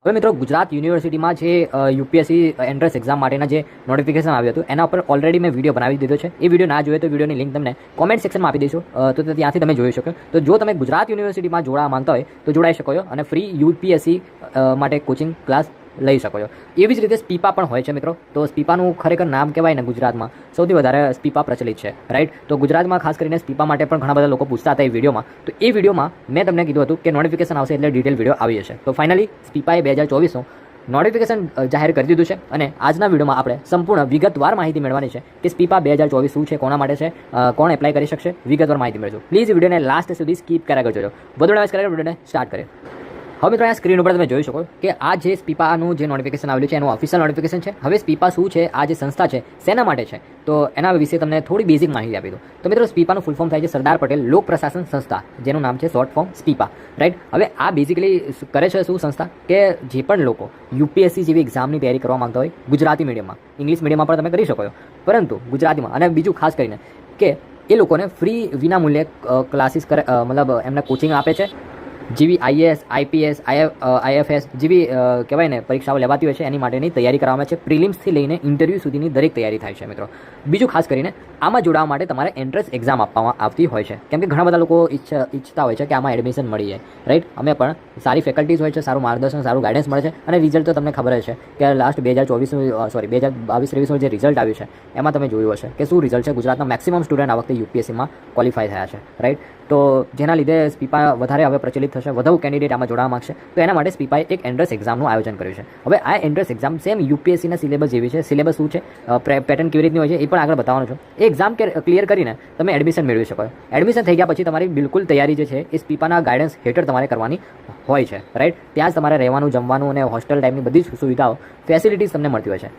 હવે મિત્રો ગુજરાત યુનિવર્સિટીમાં જે યુપીએસસી એન્ટ્રન્સ એક્ઝામ માટેના જે નોટિફિકેશન આવ્યું હતું એના ઉપર ઓલરેડી મેં વિડીયો બનાવી દીધો છે. એ વિડીયો ના જોઈએ તો વિડીયોની લિંક તમને કોમેન્ટ સેક્શનમાં આપી દઈશું, તો ત્યાંથી તમે જોઈ શકો. તો જો તમે ગુજરાત યુનિવર્સિટીમાં જોડાવા માંગતા હોય તો જોડાઈ શકો છો અને ફ્રી યુપીએસસી માટે કોચિંગ ક્લાસ લઈ શકો છો. એવી જ રીતે સ્પીપા પણ હોય છે મિત્રો. તો સ્પીપાનું ખરેખર નામ કહેવાય ને ગુજરાતમાં સૌથી વધારે સ્પીપા પ્રચલિત છે, રાઈટ. તો ગુજરાતમાં ખાસ કરીને સ્પીપા માટે પણ ઘણા બધા લોકો પૂછતા હતા એ વિડીયોમાં. તો એ વિડીયોમાં મેં તમને કીધું હતું કે નોટિફિકેશન આવશે એટલે ડિટેલ વિડીયો આવી જશે. તો ફાઇનલી સ્પીપાએ 2024નું નોટિફિકેશન જાહેર કરી દીધું છે અને આજના વિડીયોમાં આપણે સંપૂર્ણ વિગતવાર માહિતી મેળવવાની છે કે સ્પીપા 2024 શું છે, કોના માટે છે, કોણ એપ્લાય કરી શકશે, વિગતવાર માહિતી મેળવજો. પ્લીઝ વિડીયોને લાસ્ટ સુધી સ્કીપ કર્યા કરજો. વધુ ટાઈમ કર્યા વિડીયોને સ્ટાર્ટ કરીએ. હવે મિત્રો અહીંયા સ્ક્રીન ઉપર તમે જોઈ શકો કે આ જે સ્પીપાનું જે નોટિફિકેશન આવેલું છે એનું ઓફિશિયલ નોટિફિકેશન છે. હવે સ્પીપા શું છે, આ જે સંસ્થા છે શેના માટે છે, તો એના વિશે તમને થોડી બેઝિક માહિતી આપી દઉં. તો મિત્રો સ્પીપાનું ફૂલ ફોર્મ થાય છે સરદાર પટેલ લોક પ્રશાસન સંસ્થા, જેનું નામ છે શોર્ટ ફોર્મ સ્પીપા, રાઈટ. હવે આ બેઝિકલી કરે છે શું સંસ્થા કે જે પણ લોકો યુપીએસસી જેવી એક્ઝામની તૈયારી કરવા માંગતા હોય ગુજરાતી મીડિયમમાં, ઇંગ્લિશ મીડિયમમાં પણ તમે કરી શકો છો, પરંતુ ગુજરાતીમાં, અને બીજું ખાસ કરીને કે એ લોકોને ફ્રી વિના મૂલ્યે ક્લાસીસ કરે, મતલબ એમને કોચિંગ આપે છે. જેવી આઈએએસ, આઈપીએસ, આઈએફએસ જેવી કહેવાય ને પરીક્ષાઓ લેવાતી હોય છે એની માટેની તૈયારી કરવામાં છે. પ્રિલિમ્સથી લઈને ઇન્ટરવ્યૂ સુધીની દરેક તૈયારી થાય છે મિત્રો. બીજું ખાસ કરીને આમાં જોડાવા માટે તમારે એન્ટ્રન્સ એક્ઝામ આપવામાં આવતી હોય છે, કેમ કે ઘણા બધા લોકો ઈચ્છતા હોય છે કે આમાં એડમિશન મળી જાય, રાઈટ. અમે પણ સારી ફેકલ્ટીઝ હોય છે, સારું માર્ગદર્શન, સારું ગાઈડન્સ મળે છે અને રિઝલ્ટ તો તમને ખબર જ છે કે લાસ્ટ 2022-23 જે રિઝલ્ટ આવ્યું છે એમાં તમે જોયું હશે કે શું રિઝલ્ટ છે. ગુજરાતના મેક્સિમમ સ્ટુડન્ટ આ વખતે યુપીએસસીમાં ક્વોલિફાય થયા છે, રાઈટ. તો જેના લીધે સ્પીપા વધારે હવે પ્રચલિત થશે, વધુ કેન્ડિડેટ આમાં જોડાવા માંગશે. તો એના માટે સ્પીપાએ એક એન્ટ્રન્સ એક્ઝામનું આયોજન કર્યું છે. હવે આ એન્ટ્રન્સ એક્ઝામ સેમ યુપીએસસીના સિલેબસ જેવી છે. સિલેબસ શું છે, પેટર્ન કેવી રીતની હોય છે એ પણ આગળ બતાવવાનું છે. એ એક્ઝામ ક્લિયર કરીને તમે એડમિશન મેળવી શકો. એડમિશન થઈ ગયા પછી તમારી બિલકુલ તૈયારી જે છે એ સ્પીપાના ગાઈડન્સ હેઠળ તમારે કરવાની હોય છે, રાઈટ. ત્યાં જ તમારે રહેવાનું, જમવાનું અને હોસ્ટેલ ટાઈપની બધી જ સુવિધાઓ, ફેસિલિટીઝ તમને મળતી હોય છે,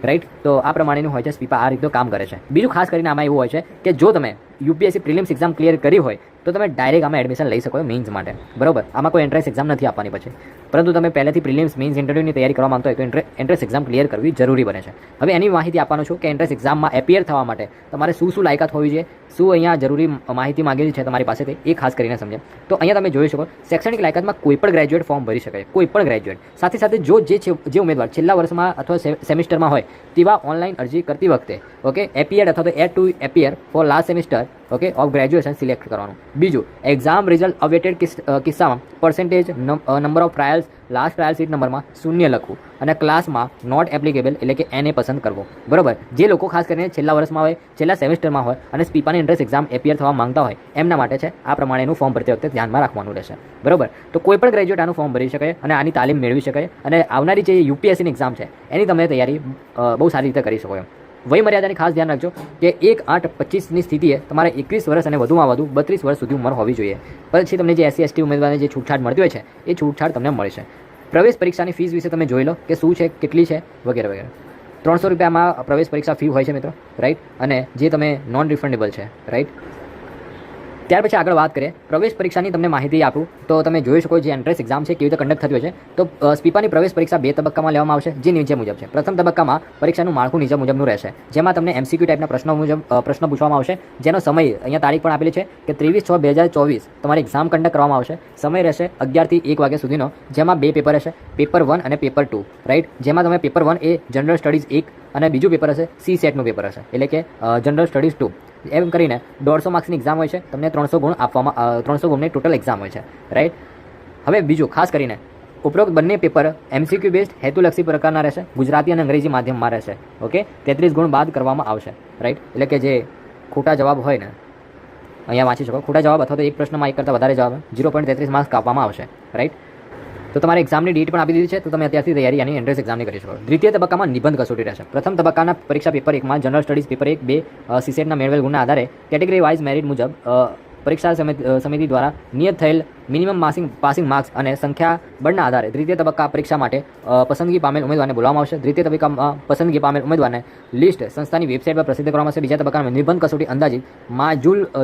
રાઈટ. તો આ પ્રમાણેનું હોય છે, સ્પીપા આ રીતનું કામ કરે છે. બીજું ખાસ કરીને આમાં એવું હોય છે કે જો તમે યુપીએસસી પ્રિલિમ્સ એક્ઝામ ક્લિયર કરી હોય તો તમે ડાયરેક્ટ આમાં એડમિશન લઈ શકો મેઇન્સ માટે, બરોબર. આમાં કોઈ એન્ટ્રન્સ એક્ઝામ નથી આપવાની પછી, પરંતુ તમે પહેલેથી પ્રિલિમ્સ, મેઇન્સ, ઇન્ટરવ્યૂની તૈયારી કરવા માંગતો હોય તો એન્ટ્રન્સ એક્ઝામ ક્લિયર કરવી જરૂરી બને છે. હવે એની માહિતી આપવાનું છું કે એન્ટ્રન્સ એક્ઝામમાં એપિયર થવા માટે તમારે શું શું લાયકાત હોવી જોઈએ, શું અહીંયા જરૂરી માહિતી માંગેલી છે તમારી પાસેથી, એ ખાસ કરીને સમજે. તો અહીંયા તમે જોઈ શકો શૈક્ષણિક લાયકાતમાં કોઈ પણ ગ્રેજ્યુએટ ફોર્મ ભરી શકે, કોઈ પણ ગ્રેજ્યુએટ. સાથે સાથે જે ઉમેદવાર છેલ્લા વર્ષમાં અથવા સેમિસ્ટરમાં હોય તેવા ઓનલાઈન અરજી કરતી વખતે એપિયર અથવા તો add to appear for last semester of graduation select કરવાનું. બીજું, એક્ઝામ રિઝલ્ટ અવેટેડ કિસ્સામાં percentage number of trials, last trial seat નંબરમાં 0 લખવું અને ક્લાસમાં નોટ એપ્લિકેબલ એટલે કે એને પસંદ કરવો, બરોબર. જે લોકો ખાસ કરીને છેલ્લા વર્ષમાં હોય, છેલ્લા સેમિસ્ટરમાં હોય અને સ્પીપાની એન્ટ્રન્સ એક્ઝામ એપિયર થવા માંગતા હોય એમના માટે છે. આ પ્રમાણેનું ફોર્મ ભરતી વખતે ધ્યાનમાં રાખવાનું રહેશે, બરોબર. તો કોઈ પણ ગ્રેજ્યુએટ આનું ફોર્મ ભરી શકે અને આની તાલીમ મેળવી શકે અને આવનારી જે યુપીએસસીની એક્ઝામ છે એની તમે તૈયારી બહુ સારી રીતે કરી શકો એમ. વય મર્યાદાની ખાસ ધ્યાન રાખજો કે 1/8/25ની સ્થિતિએ તમારે 21 વર્ષ અને વધુમાં વધુ 32 વર્ષ સુધી ઉંમર હોવી જોઈએ. પછી તમને જે SC ST ઉમેદવારને જે છૂટછાટ મળતી હોય છે એ છૂટછાટ તમને મળશે. પ્રવેશ પરીક્ષાની ફીસ વિશે તમે જોઈ લો કે શું છે, કેટલી છે, વગેરે વગેરે. 300 રૂપિયામાં પ્રવેશ પરીક્ષા ફી હોય છે મિત્રો, રાઈટ. અને જે તમે નોન રિફંડેબલ છે, રાઈટ. ત્યાર પછી આગળ વાત કરીએ પ્રવેશ પરીક્ષાની તમને માહિતી આપું તો તમે જોઈ શકો જે એન્ટ્રન્સ એક્ઝામ છે કેવી રીતે કન્ડક્ટ થતી હોય છે. તો સ્પીપાની પ્રવેશ પરીક્ષા 2 તબક્કામાં લેવામાં આવશે, જે નીચે મુજબ છે. પ્રથમ તબક્કામાં પરીક્ષાનું માળખું નીચે મુજબનું રહેશે, જેમાં તમને MCQ ટાઈપના પ્રશ્નો પૂછવામાં આવશે, જેનો સમય અહીંયા તારીખ પણ આપેલી છે કે 23/6/2024 તમારી એક્ઝામ કન્ડક્ટ કરવામાં આવશે. સમય રહેશે 11 થી 1 વાગ્યા સુધીનો, જેમાં 2 પેપર હશે, પેપર 1 અને પેપર 2, રાઈટ. જેમાં તમે પેપર 1 એ જનરલ સ્ટડીઝ 1 અને બીજું પેપર હશે CSETનું પેપર હશે, એટલે કે જનરલ સ્ટડીઝ 2. એમ કરીને 150 માર્ક્સની એક્ઝામ હોય છે, તમને 300 ગુણ આપવામાં 300 ગુણની ટોટલ એક્ઝામ હોય છે, રાઈટ. હવે બીજું ખાસ કરીને ઉપરોક્ત બંને પેપર MCQ બેઝડ હેતુલક્ષી પ્રકારના રહેશે, ગુજરાતી અને અંગ્રેજી માધ્યમમાં રહેશે. 33 ગુણ બાદ કરવામાં આવશે, રાઈટ. એટલે કે જે ખોટા જવાબ હોય ને અહીંયા વાંચી શકો, ખોટા જવાબ અથવા તો એક પ્રશ્નમાં એક કરતાં વધારે જવાબ 0.33 માર્ક્સ કાપવામાં આવશે, રાઈટ. તો તમારે એક્ઝામની ડેટ પણ આપી દીધી છે, તો તમે અત્યારથી તૈયારી આની એન્ટ્રન્સ એક્ઝામની કરી શકો. દ્વિતીય તબક્કામાં નિબંધ કસોટી રહેશે. પ્રથમ તબક્કાના પરીક્ષા પેપર 1માં જનરલ સ્ટડીઝ, પેપર 1, 2 CSETના મેળવેલ ગુણના આધારે કેટેગરી વાઇઝ મેરિટ મુજબ પરીક્ષા સમિતિ દ્વારા નિયત થયેલ મિનિમમ પાસિંગ માર્ક્સ અને સંખ્યા બળના આધારે દ્વિતીય તબક્કા પરીક્ષા માટે પસંદગી પામેલ ઉમેદવારને બોલાવવામાં આવશે. દ્વિતીય તબક્કામાં પસંદગી પામેલ ઉમેદવારને લિસ્ટ સંસ્થાની વેબસાઇટ પર પ્રસિદ્ધ કરવામાં આવશે. બીજા તબક્કામાં નિબંધ કસોટી અંદાજિત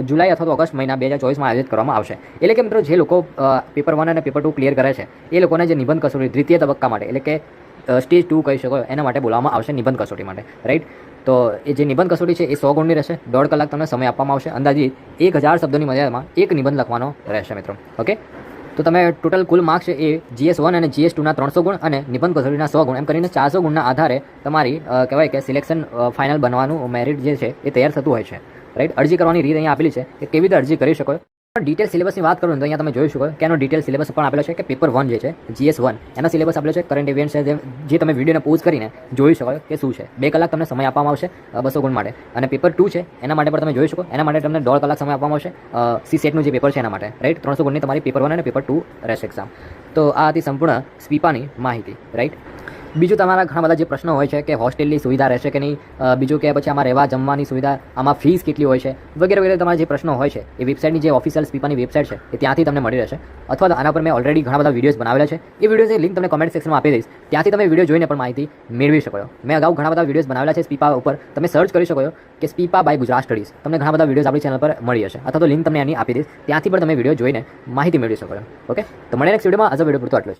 જુલાઈ અથવા તો ઓગસ્ટ મહિના 2024માં આયોજિત કરવામાં આવશે. એટલે કે મિત્રો જે લોકો પેપર 1 અને પેપર 2 ક્લિયર કરે છે એ લોકોને જે નિબંધ કસોટી દ્વિતીય તબક્કા માટે એટલે કે સ્ટેજ 2 કહી શકો એના માટે બોલાવવામાં આવશે નિબંધ કસોટી માટે, રાઈટ. તો એ જે નિબંધ કસોટી છે એ 100 ગુણની રહેશે. 1.5 કલાક તમને સમય આપવામાં આવશે. અંદાજિત 1000 શબ્દોની મર્યાદામાં એક નિબંધ લખવાનો રહેશે મિત્રો. તો તમે ટોટલ કુલ માર્ક્સ છે એ GS1 અને GS2ના 300 ગુણ અને નિબંધ કસોટીના 100 ગુણ એમ કરીને 400 ગુણના આધારે તમારી કહેવાય કે સિલેક્શન ફાઇનલ બનવાનું મેરિટ જે છે એ તૈયાર થતું હોય છે, રાઈટ. અરજી કરવાની રીત અહીંયા આપેલી છે કે કેવી રીતે અરજી કરી શકો. ડિટેલ સિલેબસની વાત કરું તો અહીંયા તમે જોઈ શકો કે એનો ડિટેલ સિલેબસ પણ આપેલો છે કે પેપર 1 જે છે GS1 એનો સિલેબસ આપેલો છે. કરંટ ઇવેન્ટ્સ છે જે તમે વિડીયોને પોઝ કરીને જોઈ શકો કે શું છે. 2 કલાક તમને સમય આપવામાં આવશે 200 ગુણ માટે. અને પેપર 2 છે એના માટે પણ તમે જોઈ શકો, એના માટે તમને 1.5 કલાક સમય આપવામાં આવશે. CSETનું જે પેપર છે એના માટે, રાઈટ. 300 ગુણની તમારી પેપર 1 અને પેપર 2 રહેશે એક્ઝામ. તો આ હતી સંપૂર્ણ સ્પીપાની માહિતી, રાઈટ. બીજું તમારા ઘણા બધા જે પ્રશ્નો હોય છે કે હોસ્ટેલની સુવિધા રહેશે કે નહીં, બીજું કે પછી આમાં રહેવા જમવાની સુવિધા, આમાં ફીસ કેટલી હોય છે વગેરે વગેરે તમારા જે પ્રશ્નો હોય છે એ વેબસાઇટની જે ઓફિશિયલ સ્પીપાની વેબસાઇટ છે એ ત્યાંથી તમને મળી રહેશે. અથવા તો આના પર મેં ઓલરેડી ઘણા બધા વિડીયોઝ બનાવેલા છે. એ વિડીયોઝની લિંક તમને કોમેન્ટ સેક્શનમાં આપી દઈશ, ત્યાંથી તમે વિડીયો જોઈને પણ માહિતી મેળવી શકો છો. મેં અગાઉ ઘણા બધા વિડીયોઝ બનાવેલા છે સ્પીપા ઉપર, તમે સર્ચ કરી શકો છો કે સ્પીપા બાય ગુજરાત સ્ટડીઝ. તમને ઘણા બધા વિડીયોઝ આપણી ચેનલ પર મળી હશે, અથવા તો લિંક તમને એની આપી દઈશ, ત્યાંથી પણ તમે વિડીયો જોઈને માહિતી મેળવી શકો છો. ઓકે, તો મળીએ નેક્સ્ટ વિડીયોમાં. આજ વિડીયો પૂરતો આટલો છે.